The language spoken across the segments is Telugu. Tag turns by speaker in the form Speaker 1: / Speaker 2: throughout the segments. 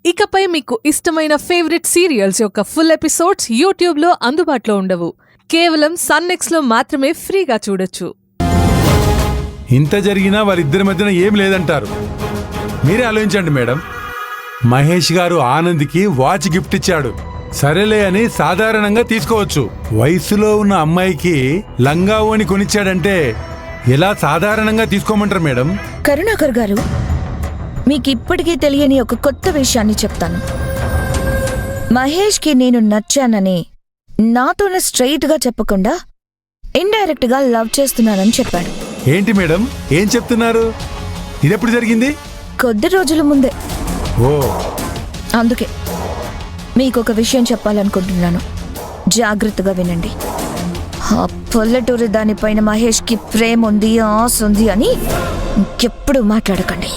Speaker 1: ఇకపై మీకు ఇష్టమైన ఫేవరెట్ సీరియల్స్ యొక్క ఫుల్ ఎపిసోడ్స్ యూట్యూబ్లో అందుబాటులో ఉండవు. కేవలం సన్నెక్స్లో మాత్రమే ఫ్రీగా చూడొచ్చు.
Speaker 2: ఇంత జరిగినా వారిద్దరి మధ్యన ఏం లేదంటారు. మీరే ఆలోచించండి మేడం. మహేష్ గారు ఆనంద్కి వాచ్ గిఫ్ట్ ఇచ్చాడు. సరేలే అని సాధారణంగా తీసుకోవచ్చు. వయసులో ఉన్న అమ్మాయికి లంగా ఓని కొనిచ్చాడంటే ఎలా సాధారణంగా తీసుకోమంటారు మేడం?
Speaker 3: కరుణాకర్ గారు, మీకు ఇప్పటికీ తెలియని ఒక కొత్త విషయాన్ని చెప్తాను. మహేష్కి నేను నచ్చానని నాతోనే స్ట్రైట్గా చెప్పకుండా ఇండైరెక్ట్గా లవ్ చేస్తున్నానని చెప్పాడు.
Speaker 2: ఏంటి మేడం, ఏం చెప్తున్నారు? ఇదెప్పుడు జరిగింది?
Speaker 3: కొద్ది రోజుల ముందే.
Speaker 2: ఓ,
Speaker 3: అందుకే మీకొక విషయం చెప్పాలనుకుంటున్నాను. జాగ్రత్తగా వినండి. ఆ పల్లెటూరి దానిపైన మహేష్కి ప్రేమ ఉంది, ఆశ ఉంది అని ఇంకెప్పుడు మాట్లాడకండి,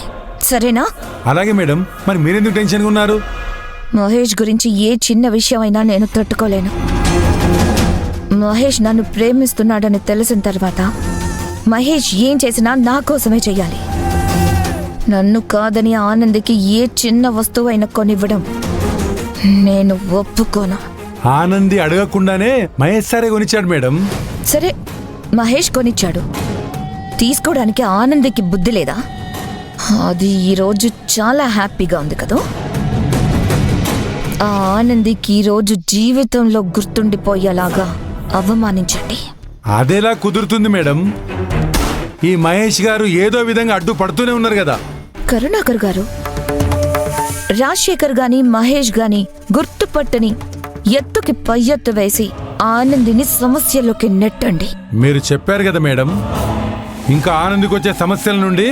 Speaker 3: సరేనా?
Speaker 2: అలాగే మేడం. మరి మీరెందుకు టెన్షన్గా ఉన్నారు?
Speaker 3: మహేష్ గురించి ఏ చిన్న విషయమైనా నేను తట్టుకోలేను. మహేష్ నన్ను ప్రేమిస్తున్నాడని తెలిసిన తర్వాత మహేష్ ఏం చేసినా నా కోసమే చెయ్యాలి. నన్ను కాదని ఆనంద్కి ఏ చిన్న వస్తువైనా కొనివ్వడం నేను ఒప్పుకోను.
Speaker 2: ఆనంది అడగకుండానే మహేష్ సారే కొనిచ్చాడు మేడం.
Speaker 3: సరే, మహేష్ కొనిచ్చాడు. తీసుకోవడానికి ఆనంద్కి బుద్ధి లేదా? అది ఈరోజు చాలా హ్యాపీగా ఉంది కదా. ఆ ఆనందికి ఈరోజు జీవితంలో గుర్తుండిపోయేలాగా అవమానించండి.
Speaker 2: అదేలా కుదురుతుంది మేడం? ఈ మహేష్ గారు ఏదో విధంగా అడ్డుపడుతూనే ఉన్నారు కదా.
Speaker 3: కరుణాకర్ గారు, రాజశేఖర్ గాని మహేష్ గాని గుర్తుపట్టని ఎత్తుకి పై ఎత్తు వేసి ఆనందిని సమస్యలోకి నెట్టండి.
Speaker 2: మీరు చెప్పారు కదా మేడం, ఇంకా ఆనందికి వచ్చే సమస్యల నుండి